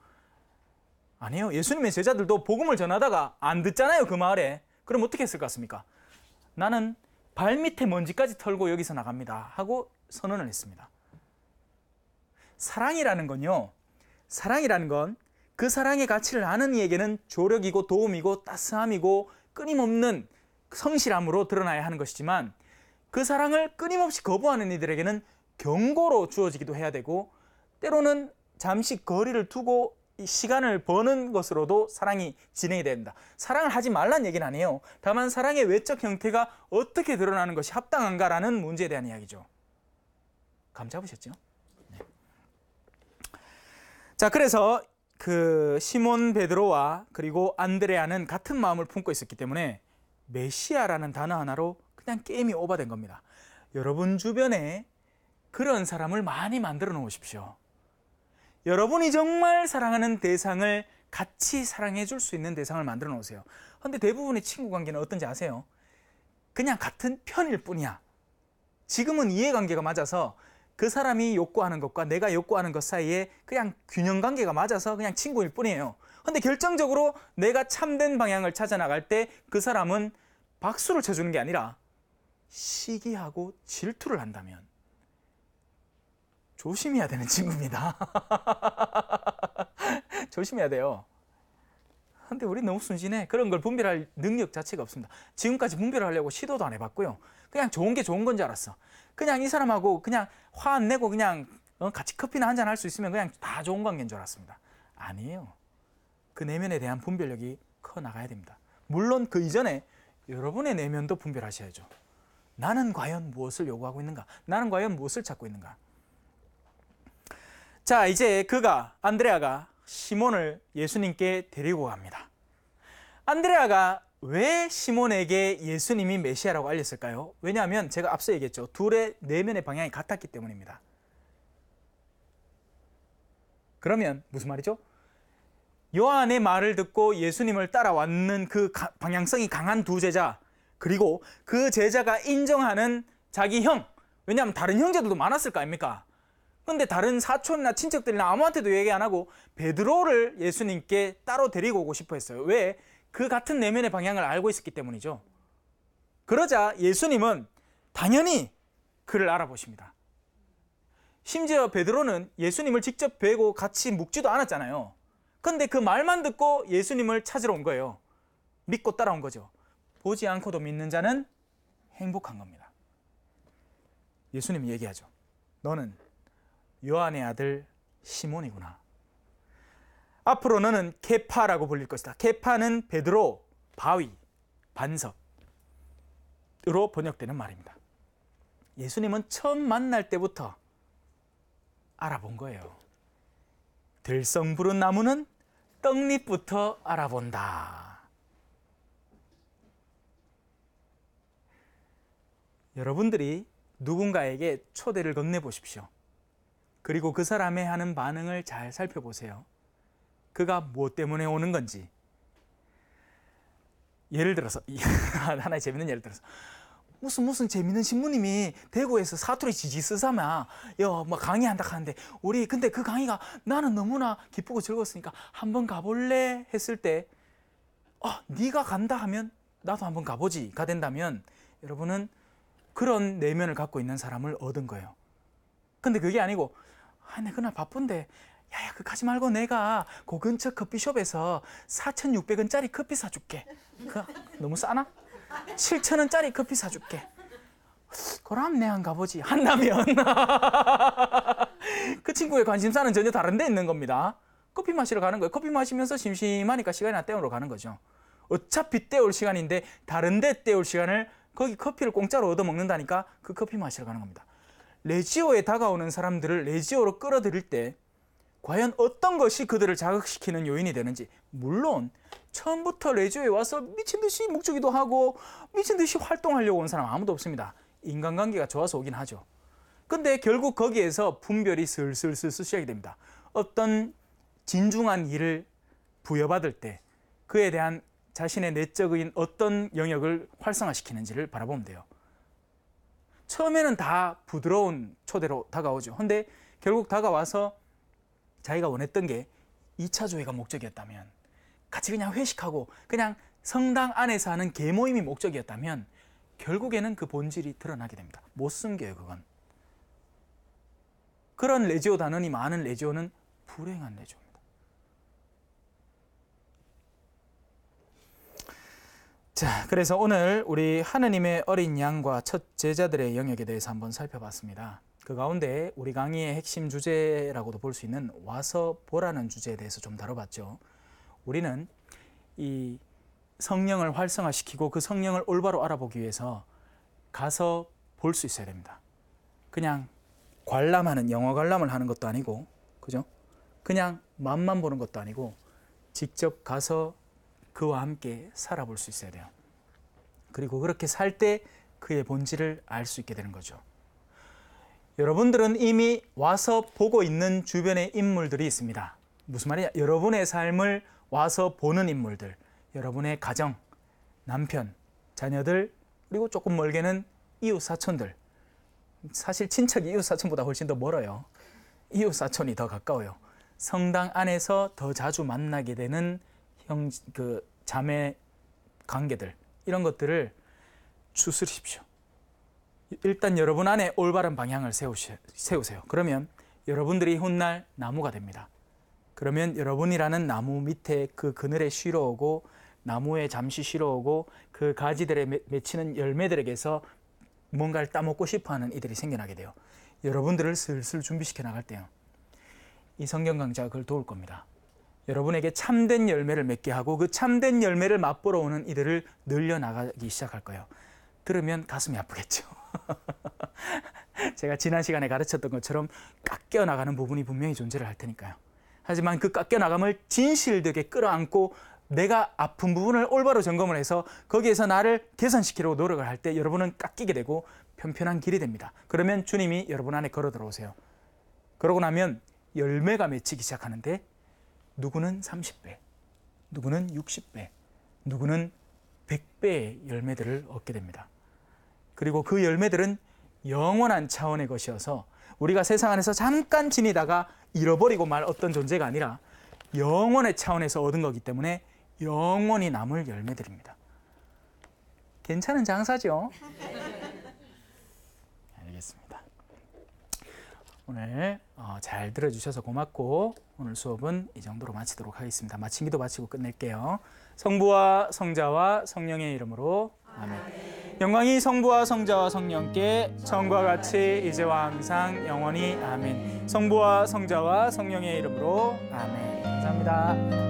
아니에요. 예수님의 제자들도 복음을 전하다가 안 듣잖아요, 그 마을에. 그럼 어떻게 했을 것 같습니까? 나는 발밑에 먼지까지 털고 여기서 나갑니다 하고 선언을 했습니다. 사랑이라는 건요, 사랑이라는 건 그 사랑의 가치를 아는 이에게는 조력이고 도움이고 따스함이고 끊임없는 성실함으로 드러나야 하는 것이지만, 그 사랑을 끊임없이 거부하는 이들에게는 경고로 주어지기도 해야 되고, 때로는 잠시 거리를 두고 시간을 버는 것으로도 사랑이 진행이 됩니다. 사랑을 하지 말란 얘기는 아니에요. 다만 사랑의 외적 형태가 어떻게 드러나는 것이 합당한가라는 문제에 대한 이야기죠. 감 잡으셨죠? 네. 자, 그래서 그 시몬 베드로와 그리고 안드레아는 같은 마음을 품고 있었기 때문에 메시아라는 단어 하나로 그냥 게임이 오버된 겁니다. 여러분 주변에 그런 사람을 많이 만들어 놓으십시오. 여러분이 정말 사랑하는 대상을 같이 사랑해 줄 수 있는 대상을 만들어 놓으세요. 그런데 대부분의 친구 관계는 어떤지 아세요? 그냥 같은 편일 뿐이야. 지금은 이해관계가 맞아서 그 사람이 욕구하는 것과 내가 욕구하는 것 사이에 그냥 균형관계가 맞아서 그냥 친구일 뿐이에요. 그런데 결정적으로 내가 참된 방향을 찾아 나갈 때 그 사람은 박수를 쳐주는 게 아니라 시기하고 질투를 한다면 조심해야 되는 친구입니다. 조심해야 돼요. 근데 우리 너무 순진해. 그런 걸 분별할 능력 자체가 없습니다. 지금까지 분별을 하려고 시도도 안 해봤고요. 그냥 좋은 게 좋은 건 줄 알았어. 그냥 이 사람하고 그냥 화 안 내고 그냥 같이 커피나 한잔 할 수 있으면 그냥 다 좋은 관계인 줄 알았습니다. 아니에요. 그 내면에 대한 분별력이 커 나가야 됩니다. 물론 그 이전에 여러분의 내면도 분별하셔야죠. 나는 과연 무엇을 요구하고 있는가? 나는 과연 무엇을 찾고 있는가? 자, 이제 안드레아가 시몬을 예수님께 데리고 갑니다. 안드레아가 왜 시몬에게 예수님이 메시아라고 알렸을까요? 왜냐하면 제가 앞서 얘기했죠. 둘의 내면의 방향이 같았기 때문입니다. 그러면 무슨 말이죠? 요한의 말을 듣고 예수님을 따라왔는 그 방향성이 강한 두 제자, 그리고 그 제자가 인정하는 자기 형, 왜냐하면 다른 형제들도 많았을 거 아닙니까? 근데 다른 사촌이나 친척들이나 아무한테도 얘기 안 하고 베드로를 예수님께 따로 데리고 오고 싶어 했어요. 왜? 그 같은 내면의 방향을 알고 있었기 때문이죠. 그러자 예수님은 당연히 그를 알아보십니다. 심지어 베드로는 예수님을 직접 뵈고 같이 묵지도 않았잖아요. 근데 그 말만 듣고 예수님을 찾으러 온 거예요. 믿고 따라온 거죠. 보지 않고도 믿는 자는 행복한 겁니다. 예수님이 얘기하죠. 너는 요한의 아들 시몬이구나. 앞으로 너는 케파라고 불릴 것이다. 케파는 베드로, 바위, 반석으로 번역되는 말입니다. 예수님은 처음 만날 때부터 알아본 거예요. 들성 부른 나무는 떡잎부터 알아본다. 여러분들이 누군가에게 초대를 건네보십시오. 그리고 그 사람의 하는 반응을 잘 살펴보세요. 그가 무엇 때문에 오는 건지. 예를 들어서 하나의 재밌는 예를 들어서 무슨 재밌는 신부님이 대구에서 사투리 지지 쓰사마 뭐 강의한다 하는데 우리 근데 그 강의가 나는 너무나 기쁘고 즐거웠으니까 한번 가볼래 했을 때 네가 간다 하면 나도 한번 가보지가 된다면 여러분은 그런 내면을 갖고 있는 사람을 얻은 거예요. 근데 그게 아니고 나 그날 바쁜데 야, 그 가지 말고 내가 그 근처 커피숍에서 4,600원짜리 커피 사줄게. 너무 싸나? 7,000원짜리 커피 사줄게. 그럼 내가 가보지 한다면 그 친구의 관심사는 전혀 다른 데 있는 겁니다. 커피 마시러 가는 거예요. 커피 마시면서 심심하니까 시간이나 때우러 가는 거죠. 어차피 때울 시간인데 다른 데 때울 시간을 거기 커피를 공짜로 얻어먹는다니까 그 커피 마시러 가는 겁니다. 레지오에 다가오는 사람들을 레지오로 끌어들일 때 과연 어떤 것이 그들을 자극시키는 요인이 되는지, 물론 처음부터 레지오에 와서 미친 듯이 묵주기도 하고 미친 듯이 활동하려고 온 사람 아무도 없습니다. 인간관계가 좋아서 오긴 하죠. 근데 결국 거기에서 분별이 슬슬 시작이 됩니다. 어떤 진중한 일을 부여받을 때 그에 대한 자신의 내적인 어떤 영역을 활성화시키는지를 바라보면 돼요. 처음에는 다 부드러운 초대로 다가오죠. 근데 결국 다가와서 자기가 원했던 게 2차 조회가 목적이었다면, 같이 그냥 회식하고 그냥 성당 안에서 하는 계모임이 목적이었다면 결국에는 그 본질이 드러나게 됩니다. 못 숨겨요, 그건. 그런 레지오 단원이 많은 레지오는 불행한 레지오입니다. 자, 그래서 오늘 우리 하느님의 어린 양과 첫 제자들의 영역에 대해서 한번 살펴봤습니다. 그 가운데 우리 강의의 핵심 주제라고도 볼 수 있는 와서 보라는 주제에 대해서 좀 다뤄봤죠. 우리는 이 성령을 활성화시키고 그 성령을 올바로 알아보기 위해서 가서 볼 수 있어야 됩니다. 그냥 관람하는, 영화 관람을 하는 것도 아니고, 그죠? 그냥 맛만 보는 것도 아니고 직접 가서 그와 함께 살아볼 수 있어야 돼요. 그리고 그렇게 살 때 그의 본질을 알 수 있게 되는 거죠. 여러분들은 이미 와서 보고 있는 주변의 인물들이 있습니다. 무슨 말이냐? 여러분의 삶을 와서 보는 인물들, 여러분의 가정, 남편, 자녀들, 그리고 조금 멀게는 이웃 사촌들. 사실 친척이 이웃 사촌보다 훨씬 더 멀어요. 이웃 사촌이 더 가까워요. 성당 안에서 더 자주 만나게 되는 자매 관계들, 이런 것들을 추스리십시오. 일단 여러분 안에 올바른 방향을 세우세요. 그러면 여러분들이 훗날 나무가 됩니다. 그러면 여러분이라는 나무 밑에 그 그늘에 쉬러 오고, 나무에 잠시 쉬러 오고, 그 가지들에 맺히는 열매들에게서 뭔가를 따먹고 싶어하는 이들이 생겨나게 돼요. 여러분들을 슬슬 준비시켜 나갈 때요, 이 성경 강좌가 그걸 도울 겁니다. 여러분에게 참된 열매를 맺게 하고 그 참된 열매를 맛보러 오는 이들을 늘려나가기 시작할 거예요. 들으면 가슴이 아프겠죠. 제가 지난 시간에 가르쳤던 것처럼 깎여나가는 부분이 분명히 존재를 할 테니까요. 하지만 그 깎여나감을 진실되게 끌어안고 내가 아픈 부분을 올바로 점검을 해서 거기에서 나를 개선시키려고 노력을 할 때 여러분은 깎이게 되고 편편한 길이 됩니다. 그러면 주님이 여러분 안에 걸어 들어오세요. 그러고 나면 열매가 맺히기 시작하는데 누구는 30배, 누구는 60배, 누구는 100배의 열매들을 얻게 됩니다. 그리고 그 열매들은 영원한 차원의 것이어서 우리가 세상 안에서 잠깐 지니다가 잃어버리고 말 어떤 존재가 아니라 영원의 차원에서 얻은 거기 때문에 영원히 남을 열매들입니다. 괜찮은 장사죠? 알겠습니다. 오늘 잘 들어주셔서 고맙고 오늘 수업은 이 정도로 마치도록 하겠습니다. 마친 기도 마치고 끝낼게요. 성부와 성자와 성령의 이름으로 아멘. 영광이 성부와 성자와 성령께 처음과 같이 이제와 항상 영원히 아멘. 성부와 성자와 성령의 이름으로 아멘. 감사합니다.